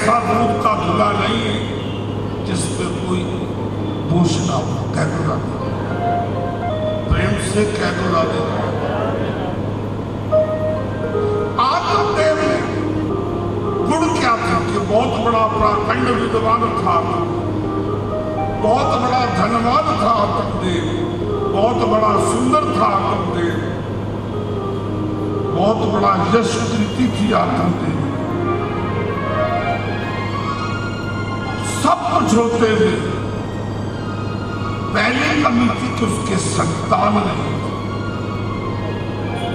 ऐसा दूध का धुला नहीं है जिस पे कोई बोझ ना हो। कह दो राधे, प्रेम से कह दो राधे। आत्मदेव ने गुण क्या था कि बहुत बड़ा प्रखंड विद्वान था, बहुत बड़ा धनवान था आत्मदेव, बहुत बड़ा सुंदर था आत्मदेव, बहुत बड़ा यश कीर्ति थी आत्मदेव। सब कुछ होते हुए पहली कमी थी कि उसके संतान नहीं,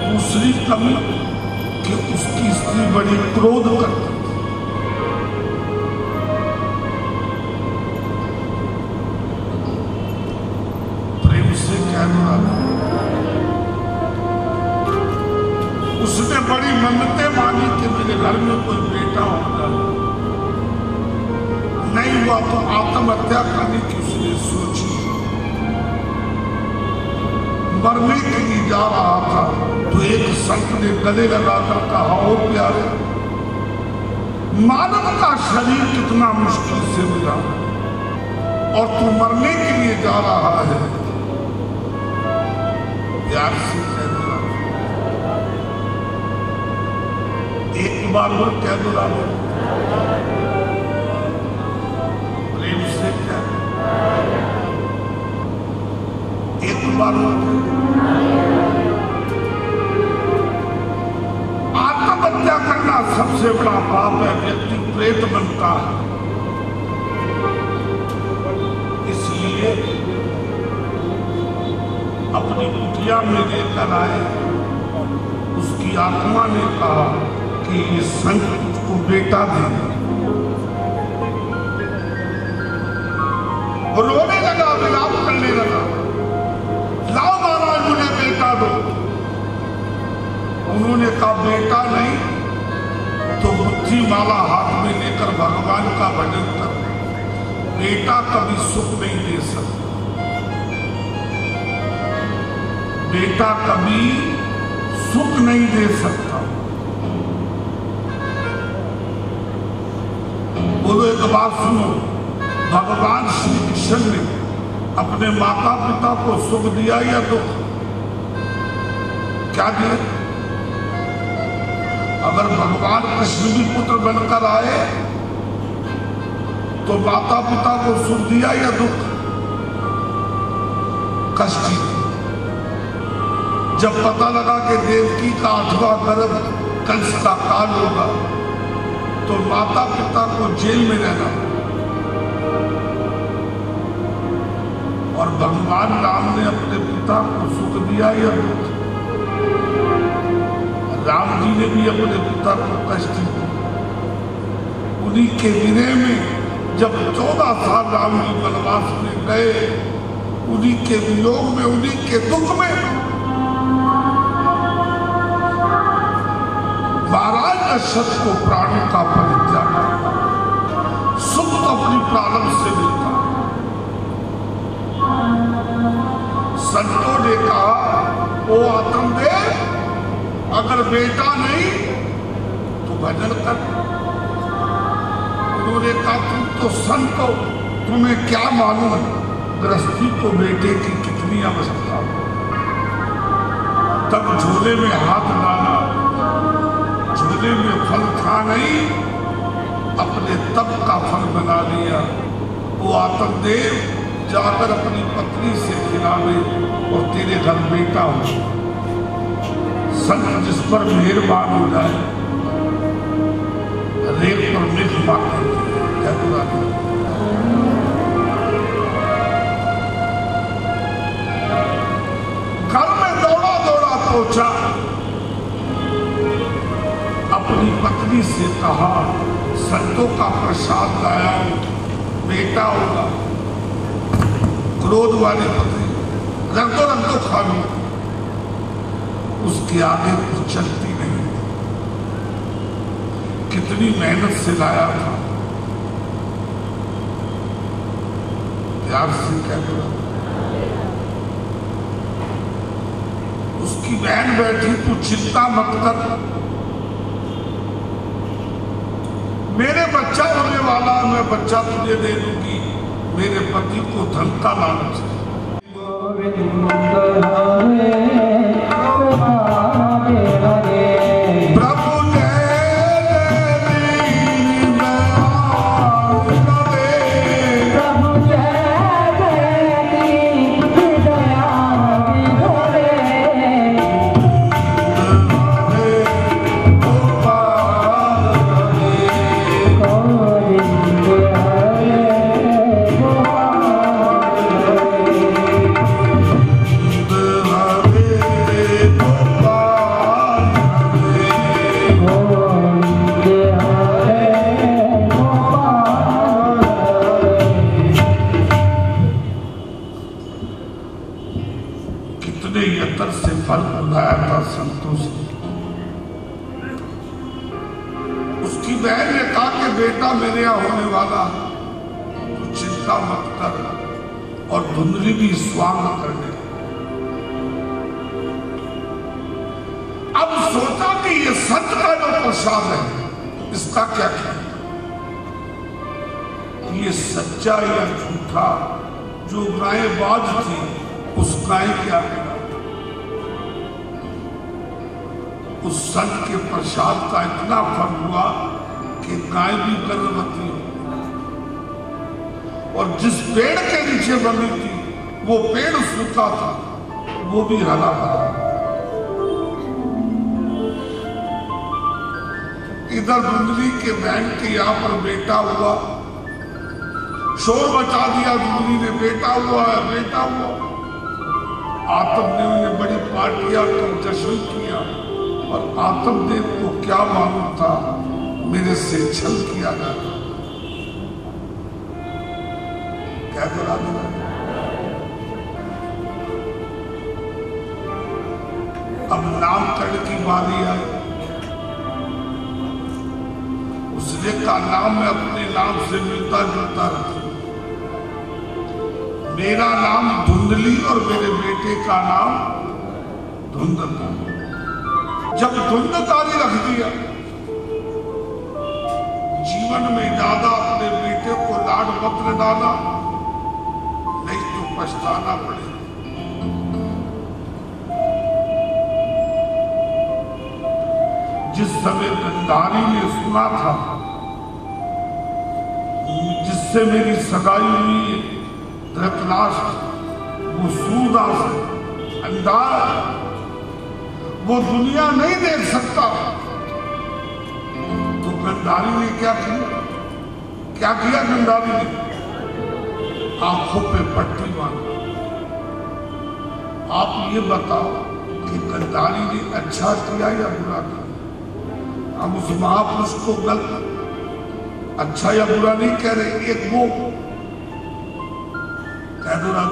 दूसरी कमी कि उसकी स्त्री बड़ी क्रोध करती थी। प्रेम से कहना, उसने बड़ी मन्नतें मांगी कि मेरे घर में कोई बेटा होगा, नहीं हुआ तो आत्महत्या करने की उसने सोची। मरने के लिए जा रहा था तो एक संत ने गले लगाकर कहा, ओ प्यारे, मानव का शरीर कितना मुश्किल से मिला और तू मरने के लिए जा रहा है। प्यार से कह दो, एक बार और कह दो राधे, प्रेम से कह दो, एक बार आत्महत्या करना सबसे बड़ा पाप है, व्यक्ति प्रेत बनता है। इसलिए अपनी कुटिया में लेकर आए, उसकी आत्मा ने कहा कि ये संत तुझको बेटा दे। रोने लगा, विलाप करने लगा, लाओ महाराज मुझे बेटा दो। उन्होंने कहा बेटा नहीं तो बुद्धि माला हाथ में लेकर भगवान का भजन कर। बेटा कभी सुख नहीं दे सकता, बेटा कभी सुख नहीं दे सकता। बोलो एक बात सुनो, भगवान श्री कृष्ण ने अपने माता पिता को सुख दिया या दुख? क्या दिया? अगर भगवान कृष्ण भी पुत्र बनकर आए तो माता पिता को सुख दिया या दुख? कष्ट ही। जब पता लगा कि देवकी का 8वां गर्भ कंस का काल होगा तो माता पिता को जेल में रहना, और भगवान राम ने अपने पिता को सुख दिया या दुख? राम जी ने भी अपने पिता को कष्ट दिया। उन्हीं के विनय में जब 14 साल राम जी वनवास में गए, उन्हीं के वियोग में, उन्हीं के दुख में महाराज दशरथ को प्राणों का परित्याग करना। सुख तो अपनी प्रारंभ से मिलता। संतों ने कहा, ओ आत्मदेव, अगर बेटा नहीं तो भजन कर। उन्होंने कहा, तुम तो संत हो, तुम्हें क्या मालूम गृहस्थी को बेटे की कितनी आवश्यकता हो। तब झोले में हाथ डाला, झोले में फल था नहीं, अपने तप का फल बना लिया। वो आत्मदेव जाकर अपनी पत्नी से खिलावे और तेरे घर बेटा हो। संत जिस पर मेहरबान हो जाए, रेत पर मेघ मारते घर में दौड़ा दौड़ा पहुंचा, अपनी पत्नी से कहा, संतों का प्रसाद लाया, बेटा होगा। क्रोध वाली पत्नी, रख दो खा लो। उसके आगे कुछ चलती नहीं। कितनी मेहनत से लाया था, प्यार से कह दो। उसकी बहन बैठी, तू चिंता मत कर, मेरे बच्चा होने वाला, मैं बच्चा तुझे दे दूंगी। मेरे पति को धन का लालच है। उसकी बहन ने कहा कि बेटा मेरे यहाँ होने वाला, तो चिंता मत कर। और धुंधली भी स्वांग करने लगी। अब सोचा कि ये सच का जो प्रसाद है इसका क्या किया, ये सच्चा या झूठा। जो गाय बाज थी उस गाय क्या किया, उस संत के प्रसाद का इतना फल हुआ कि गाय भी गर्भवती हो। और जिस पेड़ के नीचे बनी थी वो पेड़ सूखा था, वो भी हरा भरा। इधर धुंधली के बहन के यहाँ पर बेटा हुआ, शोर मचा दिया धुंधली ने, बेटा हुआ है, बेटा हुआ। आत्मदेव ने बड़ी पार्टियां की, जश्न किया। और आत्मदेव को क्या मालूम था मेरे से छल किया जाता। क्या करा देना। अब नामकरण की बारी आई। उसने का नाम मैं अपने नाम से मिलता जुलता रखा। मेरा नाम धुंधली और मेरे बेटे का नाम धुंधल। जब धुंधकारी रख दिया, जीवन में ज्यादा अपने बेटे को लाड मत डाला, नहीं तो पछताना पड़ेगा। जिस समय गंधारी ने सुना था जिससे मेरी सगाई हुई है धृतराष्ट्र, वो सूरदास अंधा, वो दुनिया नहीं देख सकता। तो गंधारी ने क्या किया, क्या किया गंधारी ने, आंखों पे पट्टी बांधी। आप ये बताओ कि गंधारी ने अच्छा किया या बुरा किया। हम उस महापुरुष को गलत अच्छा या बुरा नहीं कह रहे, एक वो कह दो ना।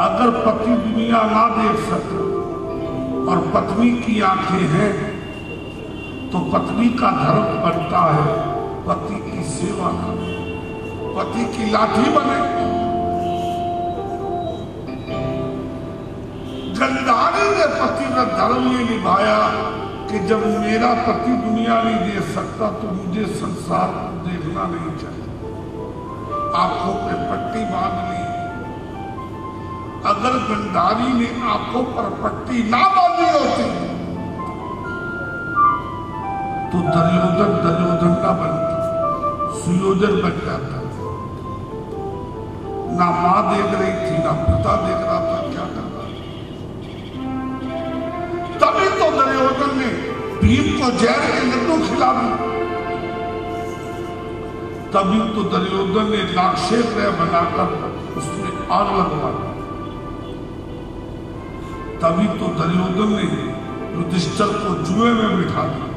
अगर पति दुनिया ना देख सकता और पत्नी की आंखें हैं तो पत्नी का धर्म बनता है पति की सेवा का, पति की लाठी बने। गंधारी ने पति का धर्म ये निभाया कि जब मेरा पति दुनिया नहीं देख सकता तो मुझे संसार को देखना नहीं चाहिए। आंखों पे पट्टी बांध ली। अगर गंधारी ने आंखों पर पट्टी ना बांधी होती तो दुर्योधन ना बनता, सुयोधन बन जाता। ना मां देख रही थी ना पिता देख रहा था, क्या करना। तभी तो दुर्योधन ने भीम को जहर के लड्डू खिला दिए। तभी तो दुर्योधन ने लाक्षेत्र बनाकर उसमें आग लगवा दी। तभी तो दुर्योधन ने युधिष्ठिर को जुए में बिठा दिया।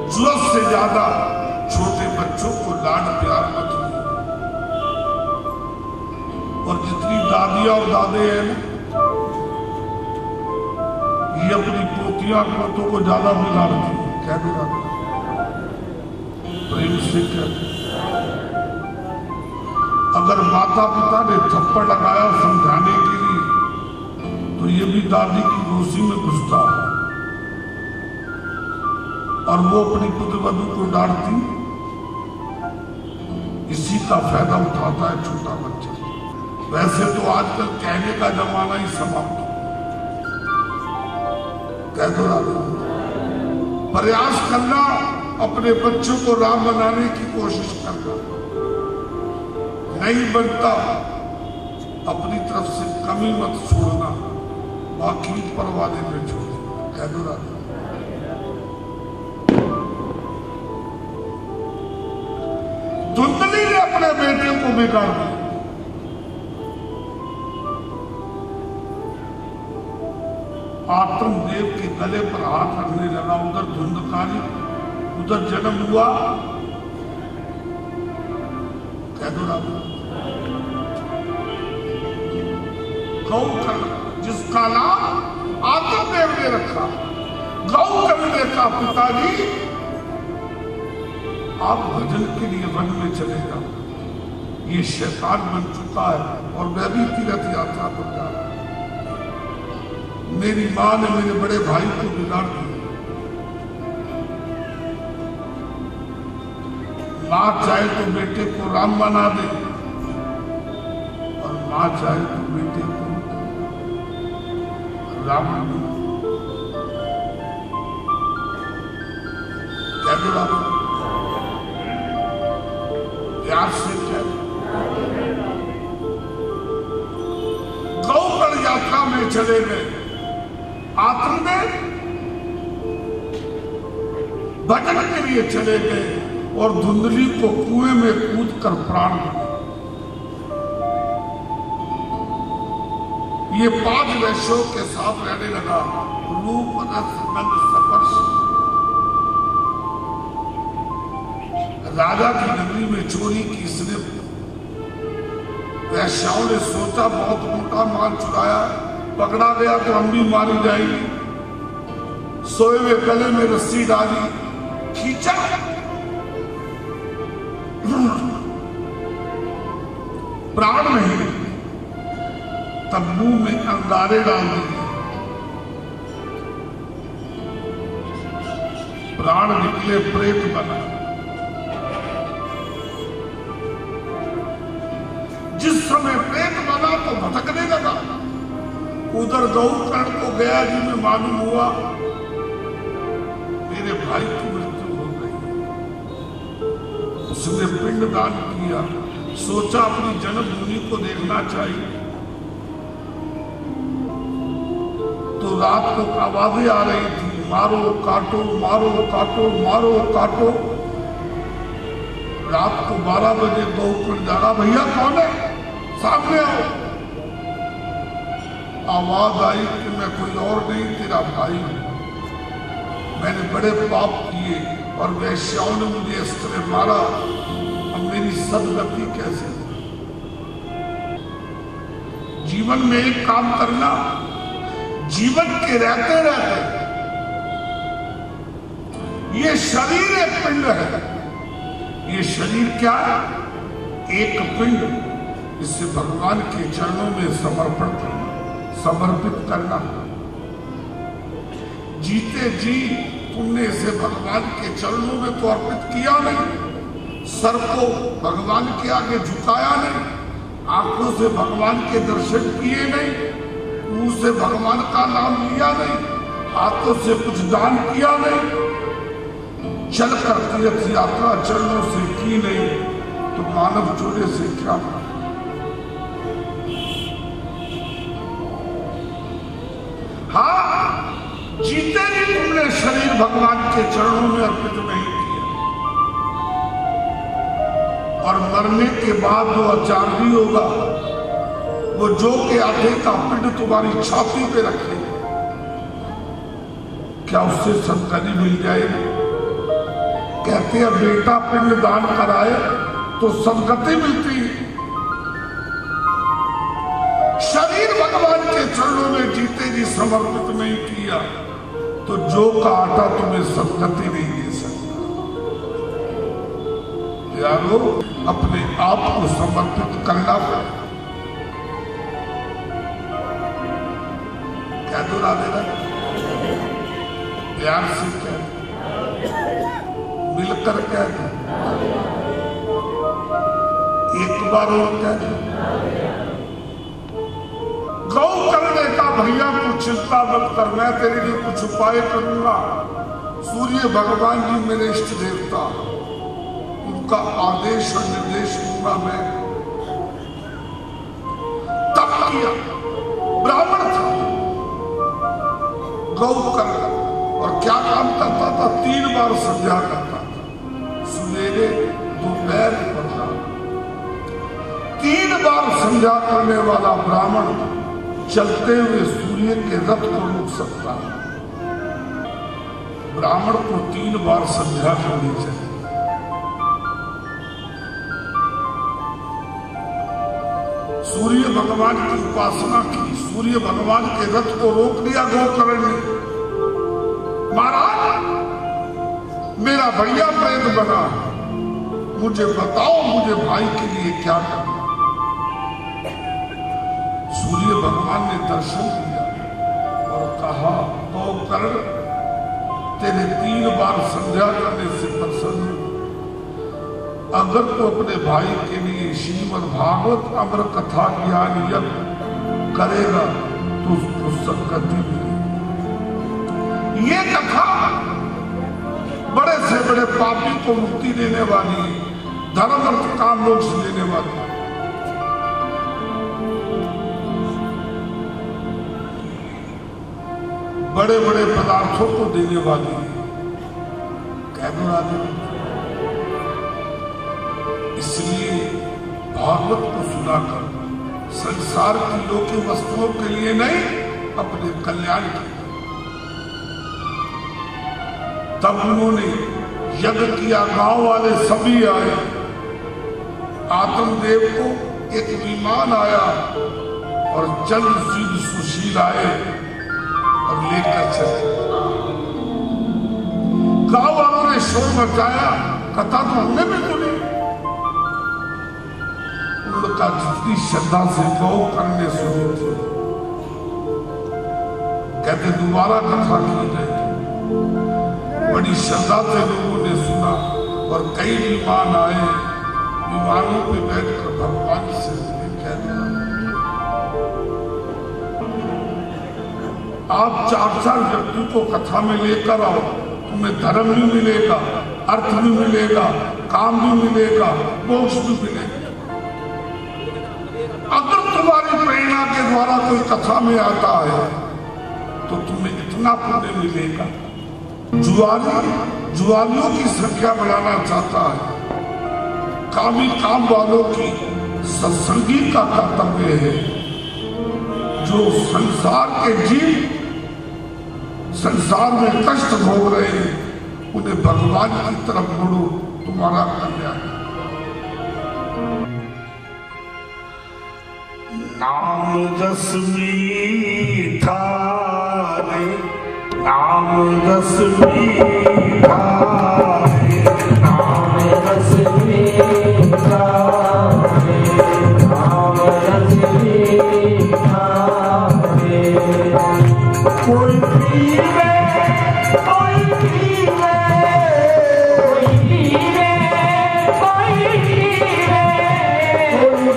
जरूरत से ज्यादा छोटे बच्चों को लाड प्यार मत दो। और जितनी दादियां और दादे हैं ना, ये अपनी पोतियां पोतों को ज्यादा बिगाड़ती है। क्या बिगाड़ती, प्रेम से कहते। अगर माता पिता ने थप्पड़ लगाया समझाने के लिए तो ये भी दादी की गोसी में घुसता है। और वो अपनी पुत्रवधू को डांटती। इसी का फायदा उठाता है छोटा बच्चा। वैसे तो आजकल कहने का जमाना ही समाप्त हो, कह दो राधा। प्रयास करना, अपने बच्चों को राम बनाने की कोशिश करना। नहीं बनता, अपनी तरफ से कमी मत छोड़ना, बाकी परवाने में छोड़ देना, कह दो राधा। धुंधली ने अपने बेटे को बिगाड़ दिया। आत्मदेव के गले पर हाथ रखने लगा। उधर धुंधकारी, उधर जन्म हुआ, कह दो राधा। गौकर्ण, जिसका नाम आत्मदेव ने रखा। गौकर्ण ने कहा, पिताजी आप भजन के लिए वन में चले जाओ। ये शैतान बन चुका है और मैं भी तीर्थ यात्रा पर जा रहा हूं। मेरी मां ने मेरे बड़े भाई को बिगाड़ दिया। मां चाहे तो बेटे को राम बना दे और मां चाहे तो बेटे को रावण बना दे, कह दो रावण। प्यार से गौकर्ण यात्रा में चले गए। आत्मदेव भजन के लिए चले गए और धुंधली को कुएं में कूद कर प्राण दिए। ये 5 वैश्यों के साथ रहने लगा। रूप रस गंध स्पर्श। राजा की नगरी में चोरी की इसने। वैश्याओं ने सोचा बहुत मोटा माल चुराया, पकड़ा गया तो हम भी मारी जाएंगे। सोए हुए गले में रस्सी डाली, खींचा, प्राण नहीं, तब मुंह में अंगारे डाल दिए। प्राण निकले, प्रेत बना। जिस समय प्रेत बना तो भटकने लगा। उधर गौकर्ण को गया जी में मालूम हुआ मेरे भाई की मृत्यु हो गई। उसने पिंडदान किया। सोचा अपनी जन्मभूमि को देखना चाहिए। तो रात को आवाजें आ रही थी, मारो काटो, मारो काटो, मारो काटो। रात को 12 बजे गौकर्ण जागा, भैया कौन है, सामने आओ। आवाज आई कि मैं कोई और नहीं, तेरा भाई हूं। मैंने बड़े पाप किए और वैश्याओं ने मुझे इस तरह मारा। अब मेरी सदगति कैसे? जीवन में एक काम करना, जीवन के रहते रहते, ये शरीर एक पिंड है। ये शरीर क्या है? एक पिंड। इसे भगवान के चरणों में समर्पण करना, समर्पित करना। जीते जी तुमने इसे भगवान के चरणों में तो अर्पित किया नहीं, सर को भगवान के आगे झुकाया नहीं, आंखों से भगवान के दर्शन किए नहीं, मुंह से भगवान का नाम लिया नहीं, हाथों से कुछ दान किया नहीं, चलकर तीर्थ यात्रा चरणों से की नहीं, तो मानव जोड़े से क्या? हाँ, जीते ही तुमने शरीर भगवान के चरणों में अर्पित नहीं किया, और मरने के बाद जो आचार भी होगा, वो जो के आधे का पिंड तुम्हारी छाती पे रखे, क्या उससे सदगति मिल जाएगी? कहते हैं बेटा पिंड दान कराए तो सदगति मिलती है। शरीर भगवान के चरणों में जीते जी समर्पित नहीं किया तो जो का आटा तुम्हें सदगति नहीं दे सकता। यारो, अपने आप को समर्पित करना पड़ेगा। क्या दुरा देना? प्यार से क्या मिलकर कह दो, एक बार और कह दो। गौ करने का भैया तू चिंता मत कर, मैं तेरे लिए कुछ उपाय करूंगा। सूर्य भगवान जी मेरे इष्ट देवता, उनका आदेश और निर्देश दूंगा मैं। तब किया, ब्राह्मण था, गौ कर, और क्या काम करता था? 3 बार संध्या करता था, सवेरे दोपहर और रात। 3 बार संध्या करने वाला ब्राह्मण चलते हुए सूर्य के रथ को रोक सकता है। ब्राह्मण को 3 बार संध्या करनी चाहिए। सूर्य भगवान की उपासना की, सूर्य भगवान के रथ को रोक दिया गोकर्ण ने। महाराज, मेरा भैया प्रेत बना, मुझे बताओ मुझे भाई के लिए क्या करना। सूर्य भगवान ने दर्शन दिया और कहा, गोकर्ण तेरे 3 बार संध्या करने से प्रसन्न हूं। अगर तो अपने भाई के लिए श्रीमद् भागवत अमर कथा ज्ञान यज्ञ करेगा तो उसको सद्गति मिलेगी। ये कथा बड़े से बड़े पापी को मुक्ति देने वाली है, धर्म अर्थ काम मोक्ष देने वाली। बड़े बड़े पदार्थों को देने वाली है। कह दो राधे। इसलिए भागवत को सुनाकर संसार की लौकिक वस्तुओं के लिए नहीं, अपने कल्याण के लिए। तब उन्होंने यज्ञ किया, गांव वाले सभी आए। आत्मदेव को एक विमान आया और चंद्र सिंह सुशील आए और लेकर चले। गांव वालों ने शोर मचाया, कथा तो हमने भी सुनी। उनका जितनी श्रद्धा से गोकर्ण ने सुनी थी, कहते दोबारा कथा की गई। बड़ी श्रद्धा से लोगों ने सुना और कई विमान आए। विमानों पे बैठकर भगवान से कह दिया, आप 4-4 व्यक्ति को कथा में लेकर आओ, तुम्हें धर्म भी मिलेगा, अर्थ भी मिलेगा, काम भी मिलेगा, मोक्ष भी मिलेगा। अगर तुम्हारी प्रेरणा के द्वारा कोई कथा में आता है तो तुम्हें इतना पुण्य मिलेगा। जुआलियों की संख्या बढ़ाना चाहता है, कामी काम वालों की सत्संगी का कर्तव्य है। जो संसार के जीव संसार में कष्ट भोग रहे हैं, उन्हें भगवान की तरफ मुड़ो, तुम्हारा कल्याण। नाम रस मीठा रे, नाम रस मीठा रे, नाम रस मीठा रे, नाम रस मीठा रे। कोई पीवे, कोई पीवे, कोई पीवे, कोई पीवे, कोई पीवे,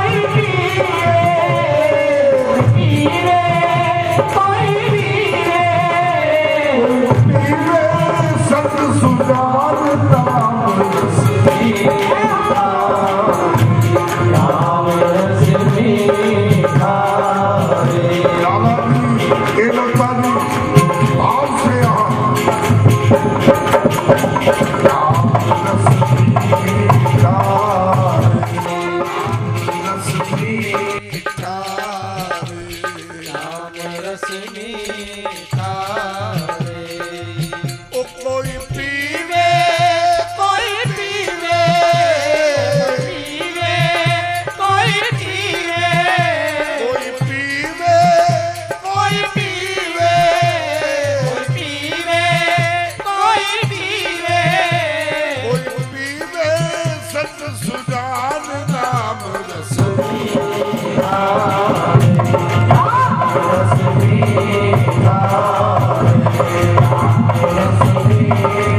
कोई पीवे, कोई पीवे, कोई पीवे, सत सुजान नाम रस मीठा, नाम रस मीठा रे। भाव से रस मीठा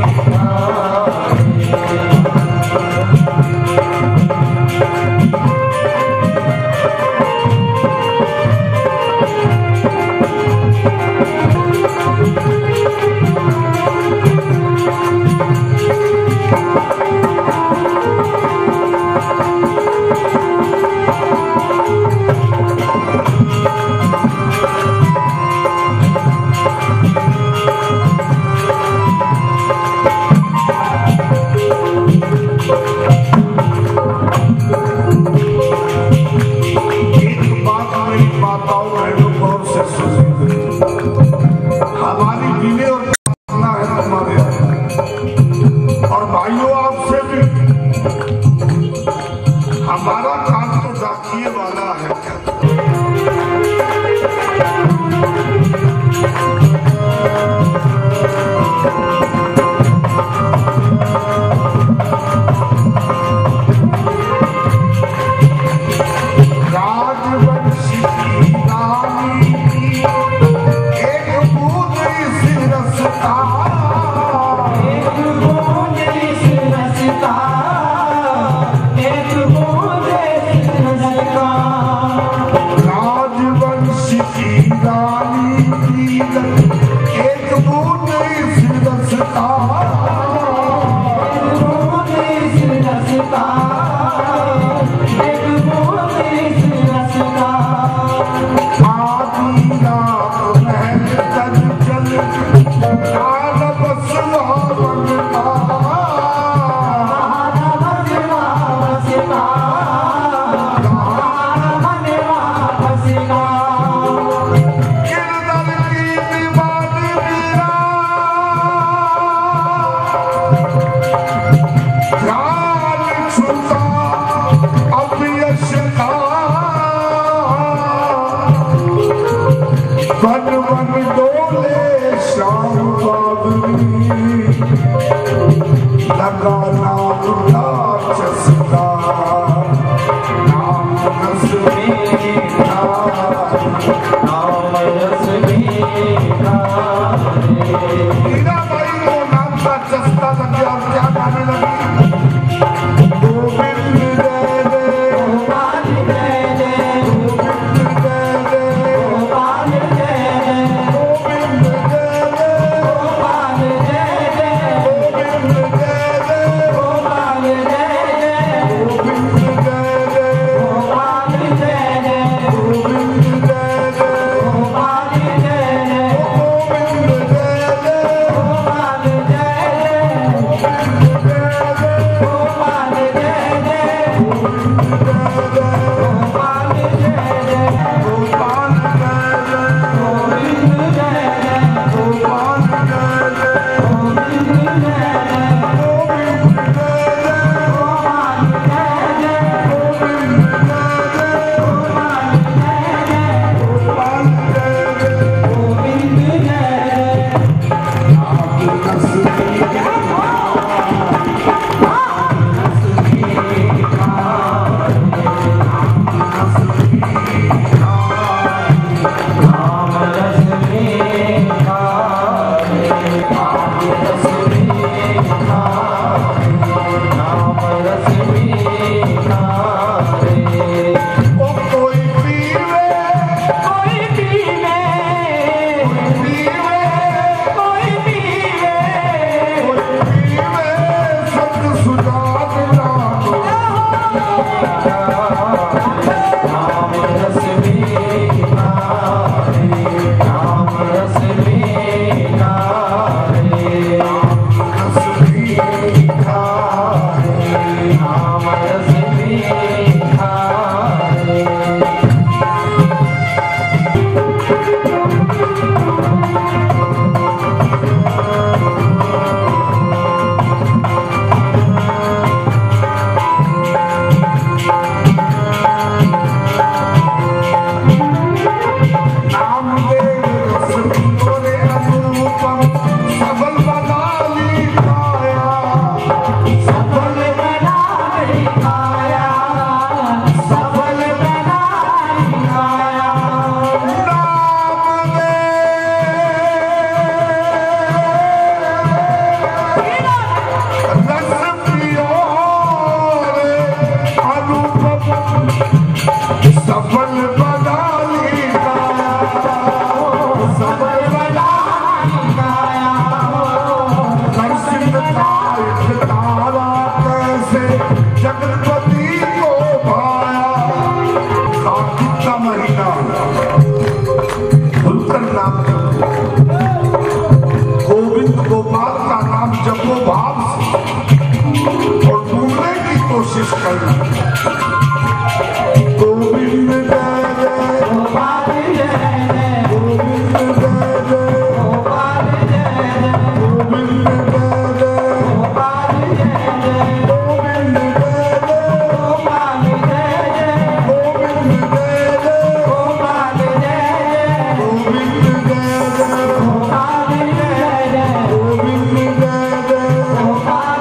Bye.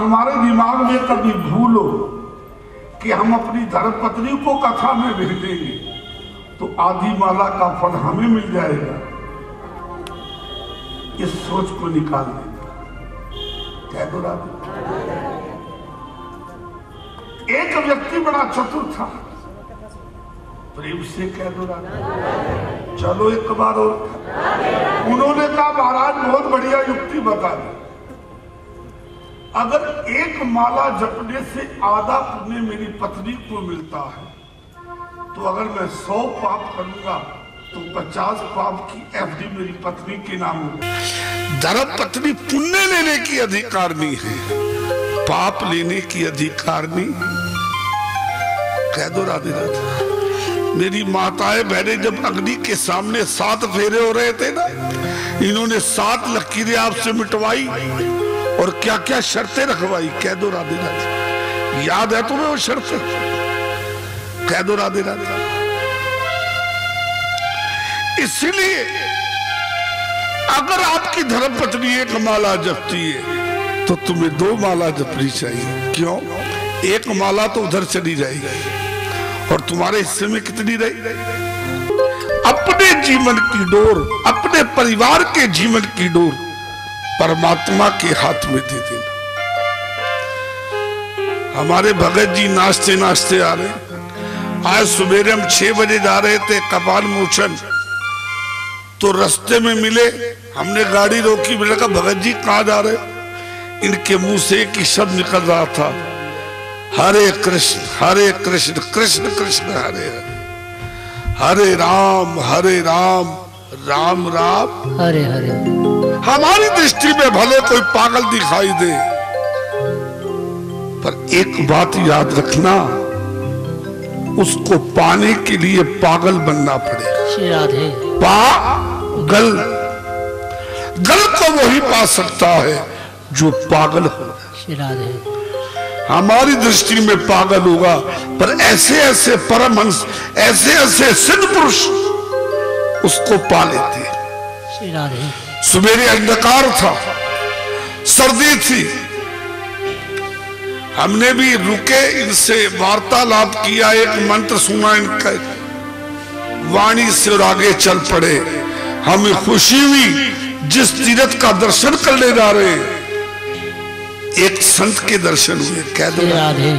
तुम्हारे दिमाग में कभी भूल हो कि हम अपनी धर्मपत्नी को कथा में भेजेंगे तो आधी माला का फल हमें मिल जाएगा, इस सोच को निकाल देगा। कह दो राधे। एक व्यक्ति बड़ा चतुर था, प्रेम से कह दो राधे। चलो एक बार और। उन्होंने कहा महाराज बहुत बढ़िया युक्ति बता दी, अगर एक माला जपने से आधा पुण्य मेरी पत्नी को मिलता है तो अगर मैं 100 पाप करूंगा तो 50 पाप की एफडी मेरी पत्नी के नाम होगी। धर्मपत्नी पुण्य लेने की अधिकारनी है, पाप लेने की अधिकारनी। कह दो राधे राधे। मेरी माताएं बहनें जब अग्नि के सामने 7 फेरे हो रहे थे ना, इन्होंने 7 लकीरें आपसे मिटवाई और क्या क्या शर्तें रखवाई। कह दो राधे राधे। याद है तुम्हें वो शर्तें? कह दो राधे राधे। इसलिए अगर आपकी धर्मपत्नी एक माला जपती है तो तुम्हें 2 माला जपनी चाहिए। क्यों? एक माला तो उधर चली जाएगी और तुम्हारे हिस्से में कितनी रही? अपने जीवन की डोर, अपने परिवार के जीवन की डोर परमात्मा के हाथ में दे देना। हमारे भगत जी नाचते नाचते आ रहे। आज सवेरे हम 6 बजे जा रहे थे कपाल मोचन, तो रास्ते में मिले, हमने गाड़ी रोकी, मैंने कहा भगत जी कहाँ जा रहे? इनके मुंह से एक ही शब्द निकल रहा था, हरे कृष्ण कृष्ण कृष्ण हरे हरे, हरे राम राम राम हरे हरे। हमारी दृष्टि में भले कोई पागल दिखाई दे, पर एक बात याद रखना, उसको पाने के लिए पागल बनना पड़ेगा। श्री राधे। पागल, गल को वही पा सकता है जो पागल हो। श्री राधे। हमारी दृष्टि में पागल होगा, पर ऐसे ऐसे परमहंस, ऐसे ऐसे सिद्ध पुरुष उसको पा लेते। श्री राधे। सवेरे अंधकार था, सर्दी थी, हमने भी रुके, इनसे वार्तालाप किया, एक मंत्र सुना इनका, वाणी से और आगे चल पड़े। हमें खुशी हुई, जिस तीर्थ का दर्शन करने जा रहे एक संत के दर्शन हुए। कह दो राधे।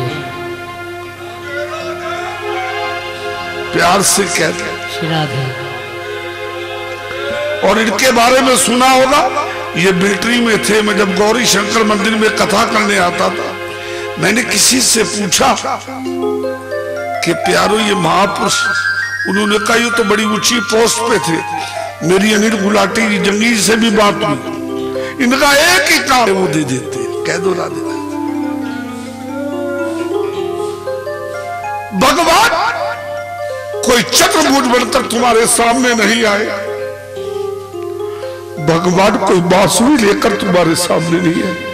प्यार से कह दो श्री राधे। और इनके बारे में सुना होगा, ये मिलिट्री में थे। मैं जब गौरी शंकर मंदिर में कथा करने आता था, मैंने किसी से पूछा कि प्यारो ये महापुरुष, उन्होंने कहा ये तो बड़ी ऊंची पोस्ट पे थे। मेरी अनिल गुलाटी जी जंगीर से भी बात हुई, इनका एक ही काम वो दे देते। कह दो राधे। भगवान कोई चतुर्भुज बनकर तुम्हारे सामने नहीं आए, भगवान कोई बांसुरी लेकर तुम्हारे सामने नहीं आए,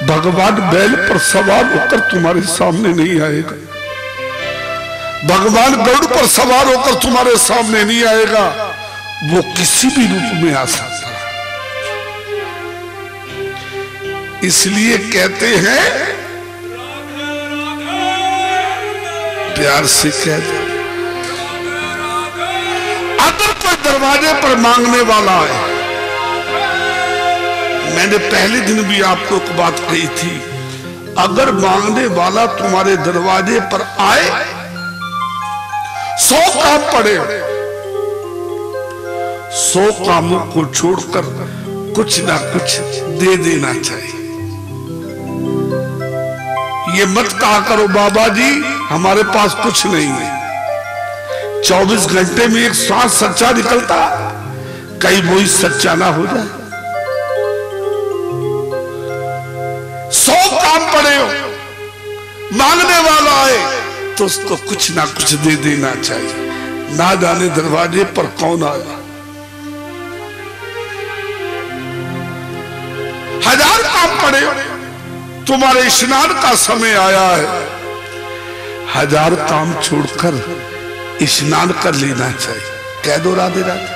भगवान बैल पर सवार होकर तुम्हारे सामने नहीं आएगा, भगवान गरुड़ पर सवार होकर तुम्हारे सामने नहीं आएगा, वो किसी भी रूप में आ सकता है। इसलिए कहते हैं, प्यार से कहते हैं, अगर कोई दरवाजे पर मांगने वाला है, मैंने पहले दिन भी आपको एक बात कही थी, अगर मांगने वाला तुम्हारे दरवाजे पर आए, 100 काम पड़े, 100 कामों को छोड़कर कुछ ना कुछ दे देना चाहिए। ये मत कहा करो बाबा जी हमारे पास कुछ नहीं है। 24 घंटे में एक सांस सच्चा निकलता, कहीं वही सच्चा ना हो जाए। 100 काम पड़े हो, मांगने वाला आए तो उसको कुछ ना कुछ दे देना चाहिए, ना जाने दरवाजे पर कौन आया। 1000 काम पड़े हो, तुम्हारे स्नान का समय आया है, 1000 काम छोड़कर स्नान कर लेना चाहिए। कह दो राधे राधे।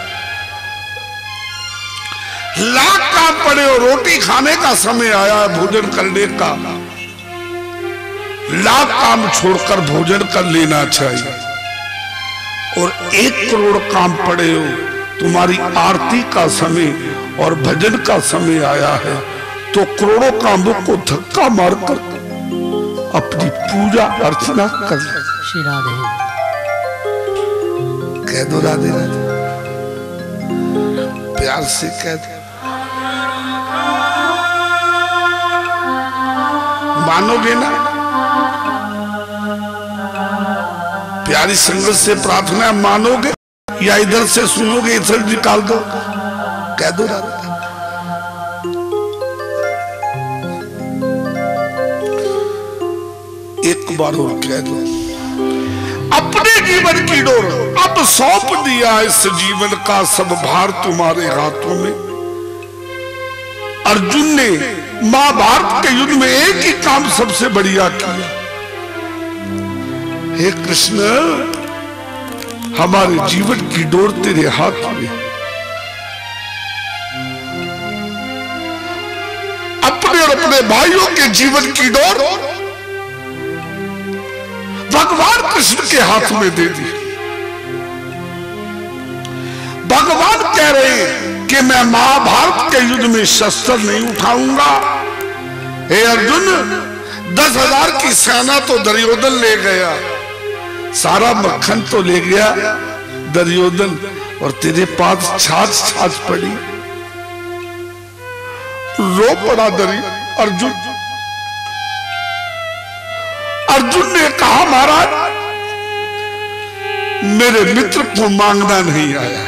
लाख काम पड़े हो, रोटी खाने का समय आया है, भोजन करने का, लाख काम छोड़कर भोजन कर लेना चाहिए। और 1 करोड़ काम पड़े हो, तुम्हारी आरती का समय और भजन का समय आया है, तो करोड़ों कामों को धक्का मारकर अपनी पूजा अर्चना कर ले। श्री राधे। कह दो राधे राधे, प्यार से कह दो। मानोगे ना? प्यारी संगत से प्रार्थना मानोगे या इधर से सुनोगे, इधर निकाल दो? कह दो राधे। एक बार और कह दो, अपने जीवन की डोर अब सौंप दिया, इस जीवन का सब भार तुम्हारे हाथों में। अर्जुन ने महाभारत के युद्ध में एक ही काम सबसे बढ़िया किया, हे कृष्ण हमारे जीवन की डोर तेरे हाथ में, अपने और अपने भाइयों के जीवन की डोर भगवान कृष्ण के हाथ में दे दी। भगवान कह रहे हैं कि मैं महाभारत के युद्ध में शस्त्र नहीं उठाऊंगा। हे अर्जुन, 10,000 की सेना तो दुर्योधन ले गया, सारा मक्खन तो ले गया दुर्योधन, और तेरे पास छाछ छाछ पड़ी। रो पड़ा अर्जुन। अर्जुन ने कहा महाराज मेरे मित्र को मांगना नहीं आया,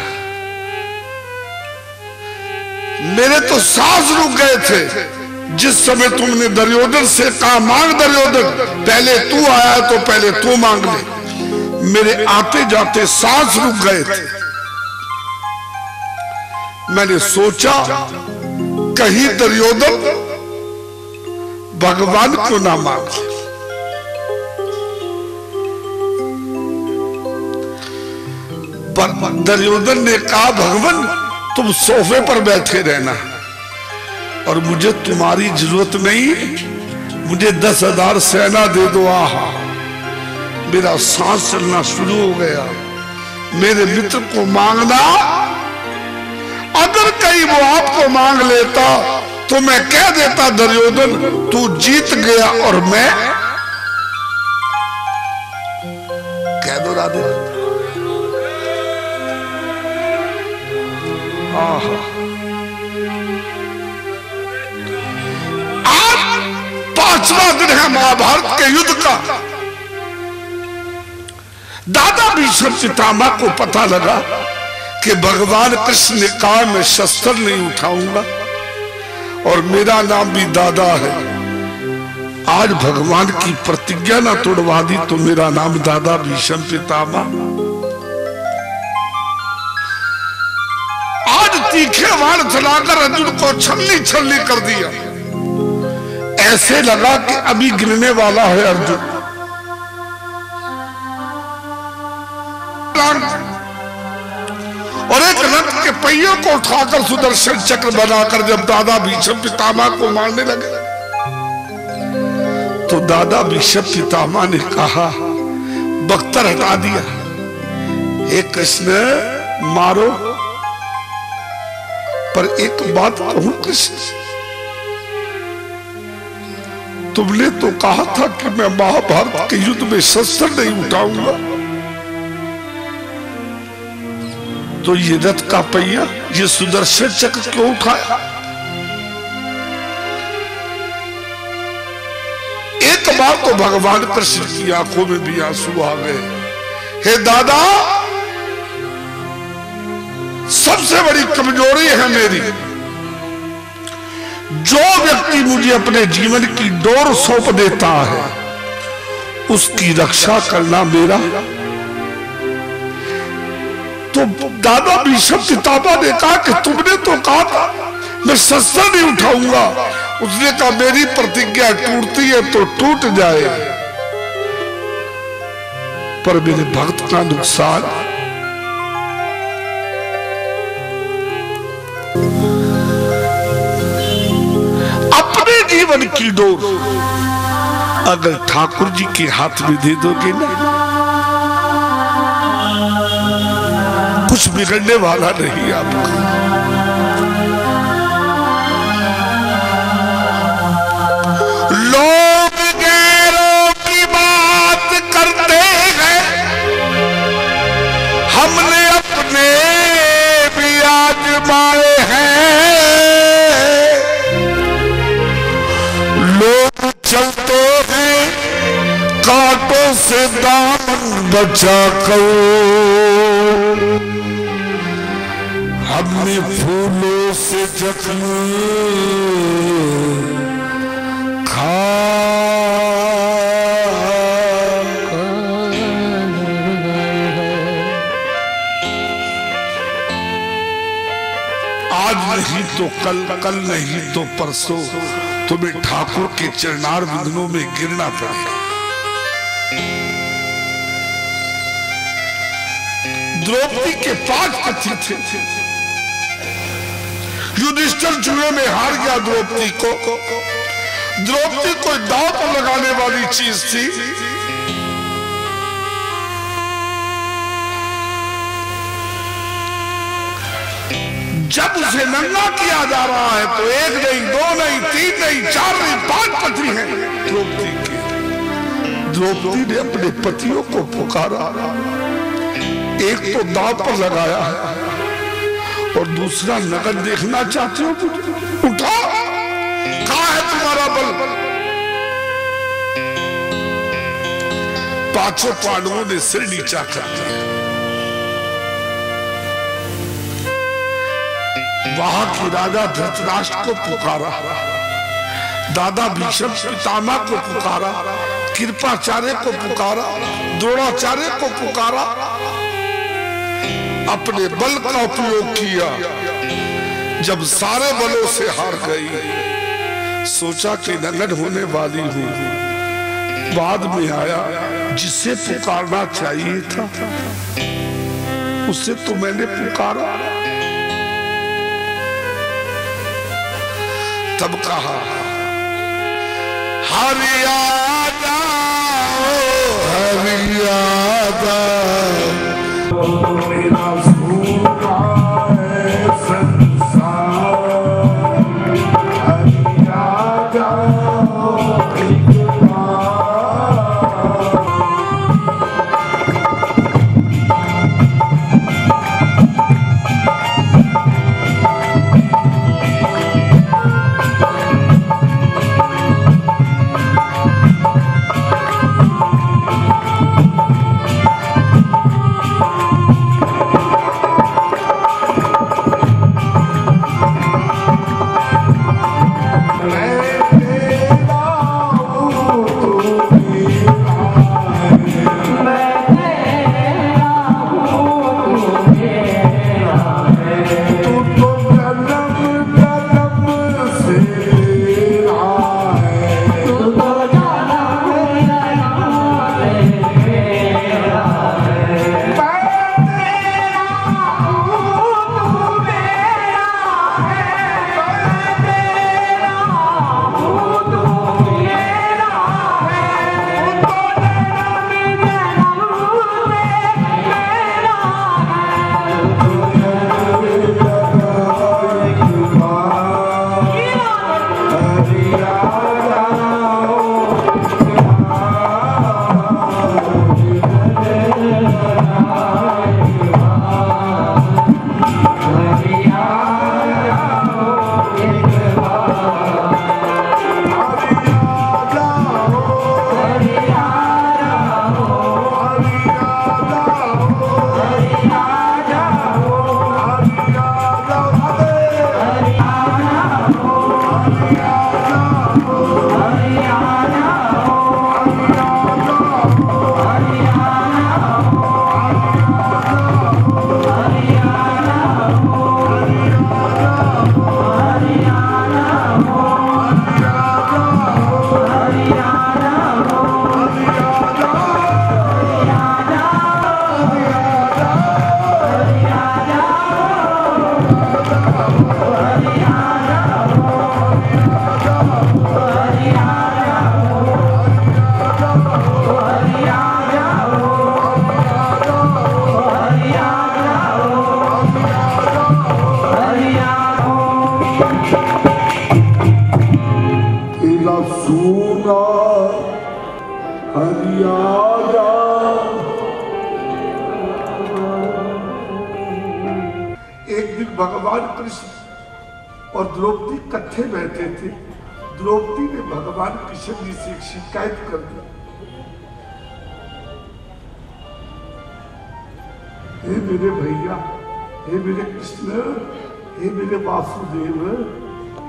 मेरे तो सांस रुक गए थे जिस समय तुमने दुर्योधन से कहा मांग दुर्योधन, पहले तू आया तो पहले तू मांग ले। मेरे आते जाते सांस रुक गए थे। मैंने सोचा कहीं दुर्योधन भगवान को ना मांग ले। दुर्योधन ने कहा भगवान तुम सोफे पर बैठे रहना और मुझे तुम्हारी जरूरत नहीं, मुझे 10,000 सेना दे दो। आहा, मेरा सांस चलना शुरू हो गया। मेरे मित्र को मांगना, अगर कहीं वो आपको मांग लेता तो मैं कह देता दुर्योधन तू जीत गया और मैं कह दो राधे। आज 5वां दिन है महाभारत के युद्ध का। दादा भीष्म पितामह को पता लगा कि भगवान कृष्ण ने कहा मैं शस्त्र नहीं उठाऊंगा और मेरा नाम भी दादा है। आज भगवान की प्रतिज्ञा ना तोड़वा दी तो मेरा नाम दादा भीष्म पितामह। तीखे वाण चलाकर अर्जुन को छलनी छलनी कर दिया। ऐसे लगा कि अभी गिरने वाला है अर्जुन। और एक रथ के पहियों को उठाकर सुदर्शन चक्र बनाकर जब दादा भीष्म पितामह को मारने लगे तो दादा भीष्म पितामह ने कहा, बख्तर हटा दिया, हे कृष्ण मारो, पर एक बात कहूं कृष्ण, तुमने तो कहा था कि मैं महाभारत के युद्ध में शस्त्र नहीं उठाऊंगा, तो ये रथ का पहिया, ये सुदर्शन चक्र क्यों उठाया? एक बार तो भगवान कृष्ण की आंखों में भी आंसू आ गए। हे दादा, सबसे बड़ी कमजोरी है मेरी, जो व्यक्ति मुझे अपने जीवन की डोर सौंप देता है उसकी रक्षा करना मेरा। तो दादा भीष्म पितामह ने कहा कि तुमने तो कहा था मैं शस्त्र नहीं उठाऊंगा। उसने कहा मेरी प्रतिज्ञा टूटती है तो टूट जाए, पर मेरे भक्त का नुकसान जीवन की डोर अगर ठाकुर जी के हाथ में दे दोगे ना, कुछ बिगड़ने वाला नहीं आपका। लोग गैरों की बात करते हैं, हमने अपने भी आजमाए हैं। लोग चलते हैं कांटों से दामन बचा कर, हमने फूलों से जख्म खा। आज नहीं तो कल, कल नहीं तो परसों तुम्हें ठाकुर के चरणार विघ्नों में गिरना पड़ेगा। द्रौपदी के 5 पति थे, युधिष्ठिर जुए में हार गया द्रौपदी को। द्रौपदी कोई दांव पर लगाने वाली चीज थी। जब उसे नंगा किया जा रहा है तो 1 नहीं, 2 नहीं, 3 नहीं, 4 नहीं, 5 पति हैं द्रौपदी के। द्रौपदी ने अपने पतियों को पुकारा, एक तो दांव पर लगाया है और दूसरा नगद देखना चाहते हो, उठा, कहां है तुम्हारा बल? 5 पांडवों ने सिर नीचा कर दिया। वहां की राजा धृतराष्ट्र को पुकारा, दादा भीष्म पितामह को पुकारा, कृपाचार्य को पुकारा, द्रोणाचार्य को पुकारा, अपने बल का उपयोग किया। जब सारे बलों से हार गई, सोचा कि नगद होने वाली हूं। बाद में आया जिसे पुकारना चाहिए था उसे तो मैंने पुकारा। तब कहा, हरियाणा हरियाणा मेरा सूखा है संसार, हरियाणा तेरा सोना हरियाणा। एक दिन भगवान कृष्ण और द्रौपदी इकट्ठे बैठे थे। द्रौपदी ने भगवान कृष्ण जी से एक शिकायत कर दी, हे मेरे भैया, हे मेरे कृष्ण, हे मेरे वासुदेव,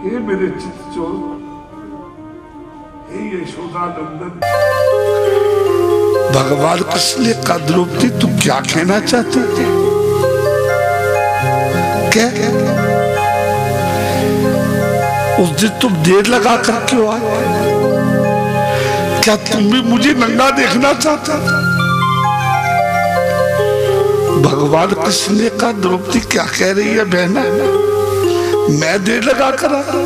हे मेरे चित्तचोर, हे यशोदा नंदन। भगवान कृष्ण ने कहा, द्रौपदी तुम क्या कहना चाहते थे? क्या उस दिन तुम देर लगा कर क्यों आए? क्या तुम भी मुझे नंगा देखना चाहते थे? भगवान कृष्ण ने कहा, द्रौपदी क्या कह रही है बहना? मैं देर लगा कर आया,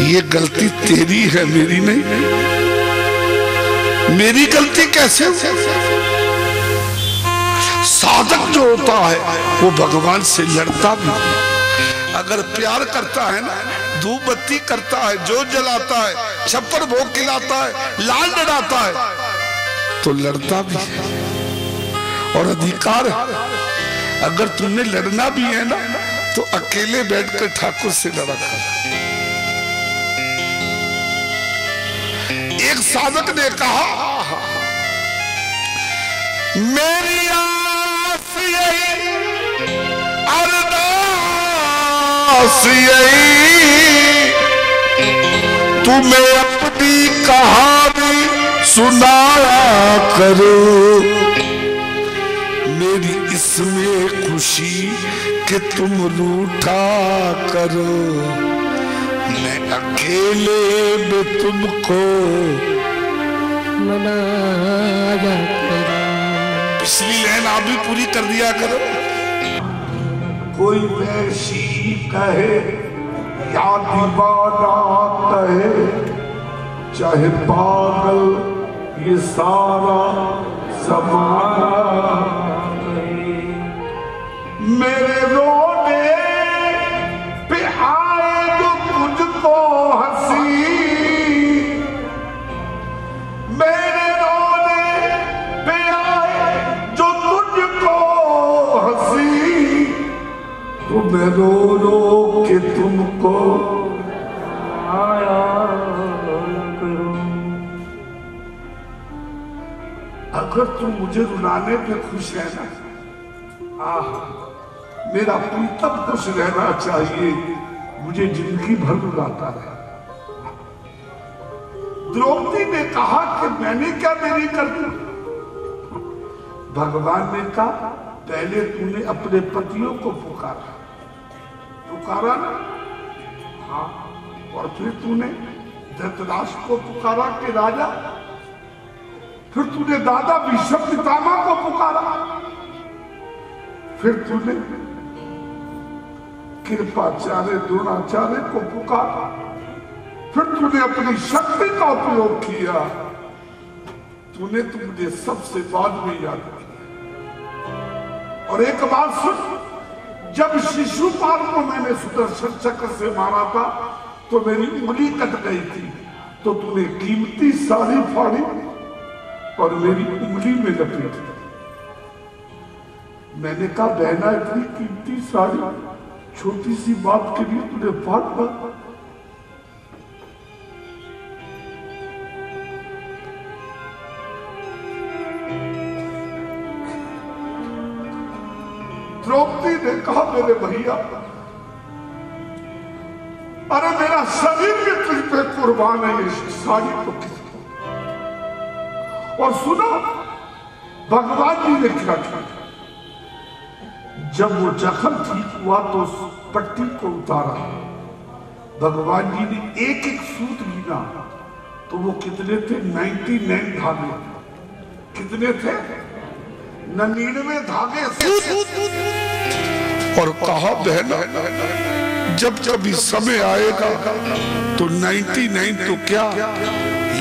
ये गलती तेरी है, मेरी नहीं। मेरी गलती कैसे? साधक जो होता है वो भगवान से लड़ता भी, अगर प्यार करता है ना, धूप बत्ती करता है, जोत जलाता है, छप्पर भोग खिलाता है, लाल लड़ाता है, तो लड़ता भी है और अधिकार है। अगर तुमने लड़ना भी है ना तो अकेले बैठकर ठाकुर से लड़ा कर। एक साधक ने कहा, मेरी आस यही, अरदास यही, तुम्हें अपनी कहानी सुनाया करो। मेरी इसमें खुशी कि तुम रूठा करो, मैं अकेले में तुमको मनाया करो। पिछली लाइन आप भी पूरी कर दिया करो। कोई वैसी कहे या दीवाना कहे, चाहे पागल ये सारा जमाना, मेरे रोने पे आए तो तुझको हंसी, मेरे रोने पे आए जो तुझको हंसी, तो मैं रो रो के तुमको आया करूं। अगर तुम मुझे रुलाने पे खुश रहना, मेरा प्रीतम खुश रहना चाहिए, मुझे जिंदगी भर रुलाता रहे। द्रौपदी ने कहा कि मैंने क्या मेरी कर दी? भगवान ने कहा, पहले तूने अपने पतियों को पुकारा ना, हाँ, और फिर तूने धृतराष्ट्र को पुकारा कि राजा, फिर तूने दादा भीष्म पितामह को पुकारा, फिर तूने कृपाचार्य द्रोणाचार्य को पुकारा, फिर तूने अपनी शक्ति का उपयोग किया, तूने मुझे सबसे बाद में याद किया। और एक बात सुन, जब शिशुपाल को मैंने सुदर्शन चक्र से मारा था तो मेरी उंगली कट गई थी, तो तूने कीमती साड़ी फाड़ी और मेरी उंगली में लपेटी। मैंने कहा, बहना इतनी कीमती साड़ी छोटी सी बात के लिए तूने फाड़ दा। द्रौपदी ने कहा, मेरे भैया, अरे मेरा शरीर भी तुझ पे कुर्बान है, ये साड़ी तो किसकी? और सुनो, भगवान जी ने क्या किया? जब वो जख्म ठीक हुआ तो उस पट्टी को उतारा, भगवान जी ने एक एक सूत गिना, तो वो कितने थे? 99 धागे। कितने थे? 99 धागे। और कहा, बहना, जब जब इस समय आएगा तो 99 तो क्या,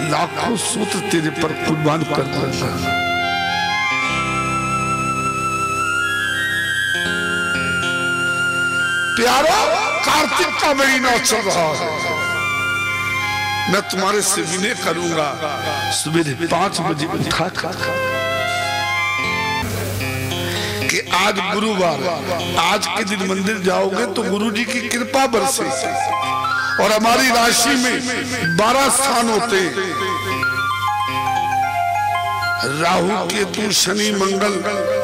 लाखों सूत्र तेरे पर कुर्बान कर दूंगा। प्यारो, कार्तिक का महीना चल रहा है, मैं तुम्हारे से विनय करूंगा, सवेरे 5 बजे उठा कि आज गुरुवार, आज के दिन मंदिर जाओगे तो गुरु जी की कृपा बरसे। और हमारी राशि में 12 स्थान होते, राहु केतु शनि मंगल,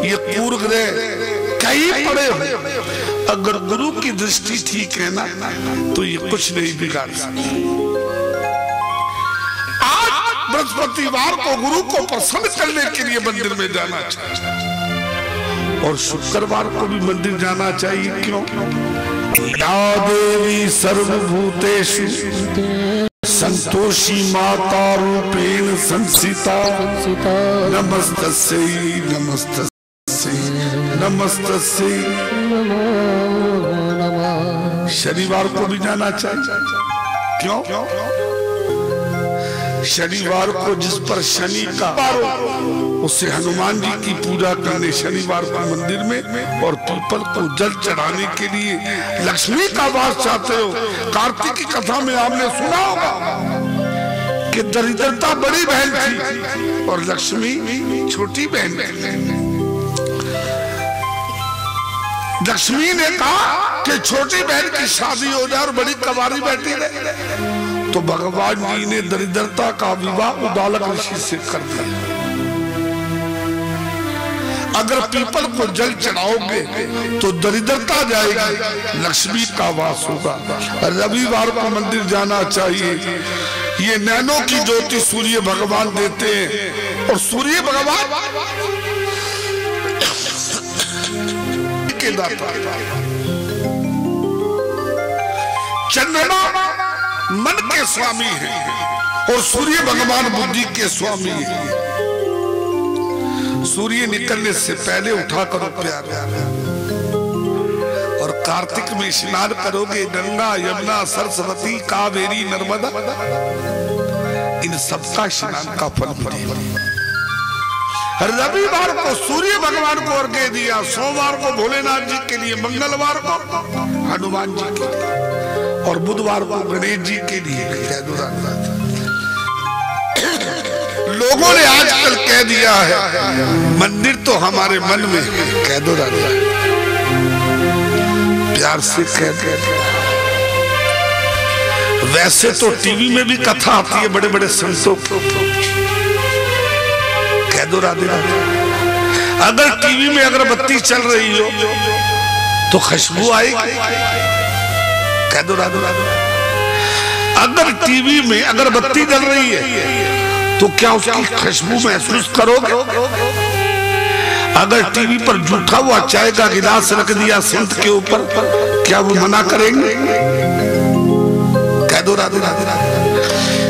ये पूर्व ग्रह कई पड़े हो, अगर गुरु की दृष्टि ठीक है ना तो ये कुछ नहीं बिगाड़ सकते। आज बृहस्पतिवार को गुरु को प्रसन्न करने के लिए मंदिर में जाना चाहिए, और शुक्रवार को भी मंदिर जाना चाहिए। क्यों? या देवी सर्वभूतेषु संतोषी माता रूपेण संसिता, नमस्तस्यै नमस्तस्यै नमस्तस्यै। शनिवार को भी जाना चाहिए। क्यों? शनिवार को जिस पर शनि का उसे हनुमान जी की पूजा करने शनिवार को मंदिर में, और पीपल को जल चढ़ाने के लिए लक्ष्मी का वास चाहते हो। कार्तिक की कथा में आपने सुना होगा कि दरिद्रता बड़ी बहन थी और लक्ष्मी छोटी बहन थी। लक्ष्मी ने कहा कि छोटी बहन की शादी हो जाए और बड़ी कवारी बैठी रहे, तो भगवान जी ने दरिद्रता का विवाह उदालक ऋषि से कर दिया। अगर पीपल को जल चढ़ाओगे तो दरिद्रता जाएगी, लक्ष्मी का वास होगा। रविवार को मंदिर जाना चाहिए। ये नैनों की ज्योति सूर्य भगवान देते हैं, और सूर्य भगवान के दाता, चंद्रमा मन के स्वामी है और सूर्य भगवान बुद्धि के स्वामी है। सूर्य निकलने से पहले उठा करो प्यार, और कार्तिक में स्नान करोगे। गंगा यमुना सरस्वती कावेरी नर्मदा, इन सबका स्नान का फल मिलेगा। रविवार को सूर्य भगवान को अर्घ्य दिया, सोमवार को भोलेनाथ जी के लिए, मंगलवार को हनुमान जी के लिए, और बुधवार को गणेश जी के लिए। लोगों ने आजकल कह दिया है मंदिर तो हमारे मन में, कह दो राजा, प्यार से कह दो। वैसे तो टीवी में भी कथा आती है बड़े बड़े संतों, कह दो राधे राधे। अगर टीवी में अगरबत्ती चल रही हो तो खुशबू आएगी, कह दो राधे राधे। अगर टीवी में अगरबत्ती जल रही है तो क्या उसकी खुशबू महसूस करोगे? अगर टीवी पर झूठा हुआ चाय का गिलास रख दिया संत के ऊपर, क्या वो मना करेंगे? कह दो राधे राधे।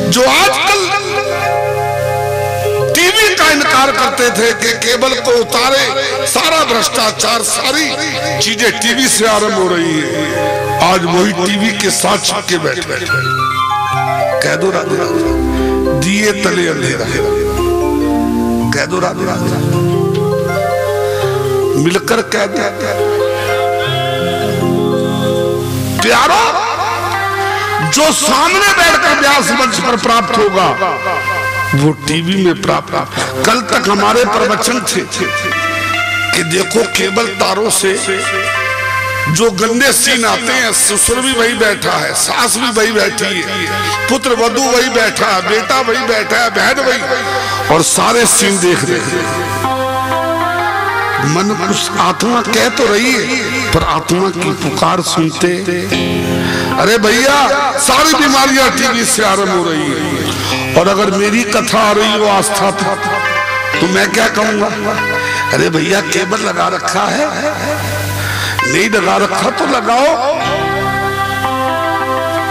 जो आजकल टीवी का इनकार करते थे कि केबल को उतारे, सारा भ्रष्टाचार, सारी चीजें टीवी से आरंभ हो रही है। आज वही टीवी के साथ चिपके बैठे। कह दो राधे राधे। दिए तले अंधेरा, कह दो राधे राधे। मिलकर कह दो प्यारो, जो सामने बैठकर व्यास मंच पर प्राप्त होगा वो टीवी में प्राप्त। कल तक हमारे प्रवचन थे कि देखो केबल तारों से जो गंदे सीन आते हैं, ससुर भी वही बैठा है, सास भी वही बैठी है, पुत्र वधू वही बैठा है, बेटा वही बैठा है, बहन वही, और सारे सीन देख रहे हैं। मन कुछ आत्मा कह तो रही है, पर आत्मा की पुकार सुनते, अरे भैया सारी बीमारियां टीवी से आरंभ हो रही है। और अगर मेरी कथा आ रही हो आस्था तो मैं क्या कहूंगा? अरे भैया केबल लगा रखा है, नहीं लगा रखा तो लगाओ।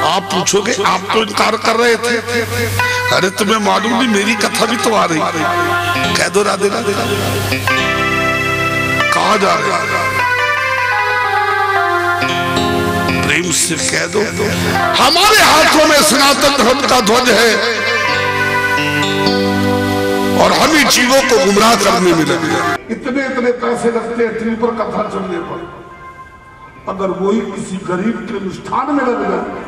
आप पूछोगे आप तो इनकार कर रहे थे, अरे तुम्हें मालूम नहीं मेरी कथा भी तो आ रही। कह दो राधे राधे। कहा जा रहा? प्रेम से कह दो हमारे हाथों में सनातन धर्म का ध्वज है, और हम ही जीवों को गुमराह करने में लगे। इतने इतने पैसे लगते हैं टीवी पर कथा चलने पर, अगर वही किसी गरीब के अनुष्ठान में लग जाए,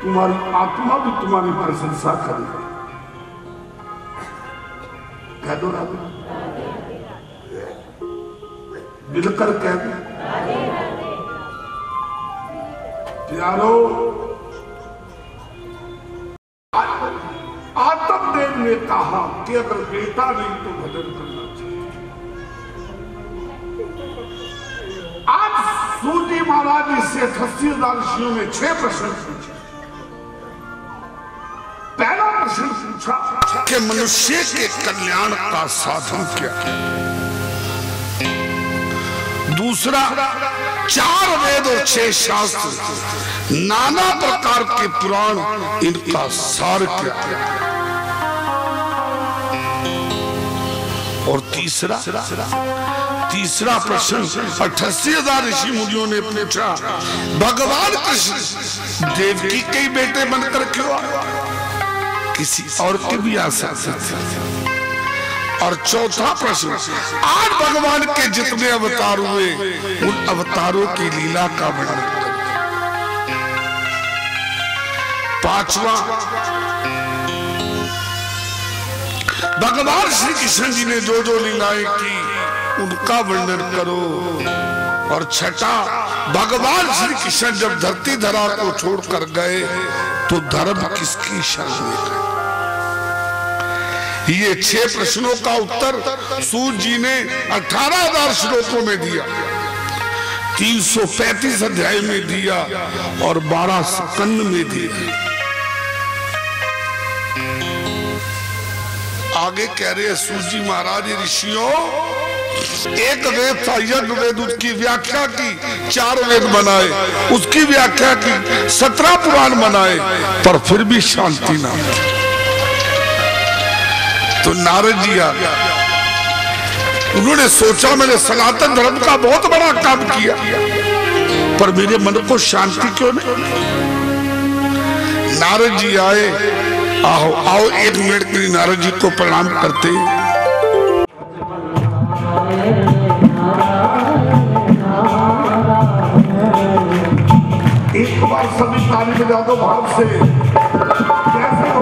तुम्हारी आत्मा भी तुम्हारी प्रशंसा करेगी। कह दो राधे, मिलकर कह दो प्यारो। आत्मदेव ने कहा कि अगर बेटा नहीं तो भजन करना चाहिए। आज सूत जी महाराज से 88,000 ऋषियों में 6 प्रश्न पूछे। पहला प्रश्न पूछा कि मनुष्य के कल्याण का साधन क्या है। दूसरा, 4 वेद और 6 शास्त्र, नाना प्रकार के पुराण, इनका सार क्या है। और तीसरा प्रश्न 88,000 ऋषि मुनियों ने पूछा, भगवान कृष्ण देवकी के ही बेटे बनकर क्यों आए, किसी और के भी आ सकते थे। और चौथा प्रश्न, आज भगवान के जितने अवतार हुए उन अवतारों की लीला का वर्णन करें। पांचवा, भगवान श्री कृष्ण जी ने जो जो लीलाएं की उनका वर्णन करो। और छठा, भगवान श्री कृष्ण जब धरती धरा को छोड़कर गए तो धर्म किसकी शरण में गए। ये 6 प्रश्नों का उत्तर सूत जी ने 18,000 श्लोकों में दिया, 335 अध्याय में दिया और 12 स्कंद में दिया। आगे कह रहे हैं सूत जी महाराज, ऋषियों, एक वेद था यज्ञ वेद, उसकी व्याख्या की, 4 वेद बनाए, उसकी व्याख्या की, 17 पुराण बनाए, पर फिर भी शांति ना। तो नारद जी आ गया, उन्होंने सोचा मैंने सनातन धर्म का बहुत बड़ा काम किया, पर मेरे मन को शांति क्यों नहीं। नारद जी आए, आओ आओ 1 मिनट के लिए नारद जी को प्रणाम करते हैं। एक बार सभी ताली बजा दो भाव से, कैसे हो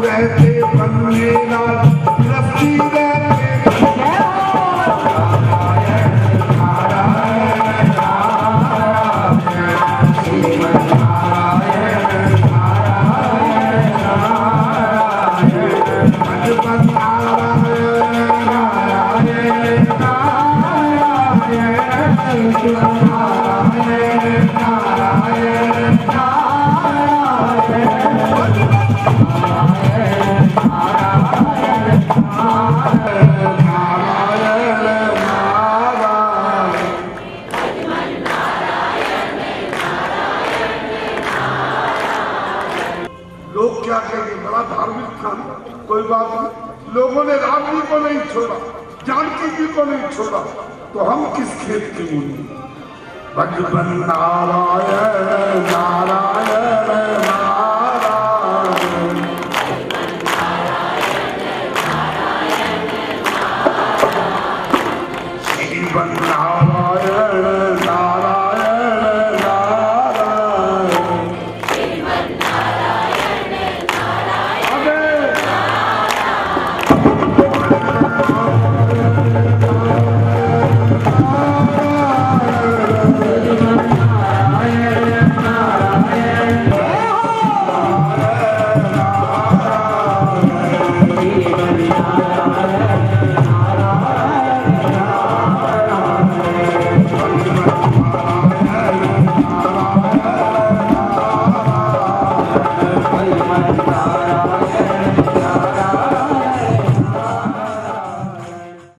रहते बनने लोगों ने राम जी को नहीं छोड़ा, जानकी जी को नहीं छोड़ा, तो हम किस खेत के मुनि? भगवन नारायण नारायण नारायण।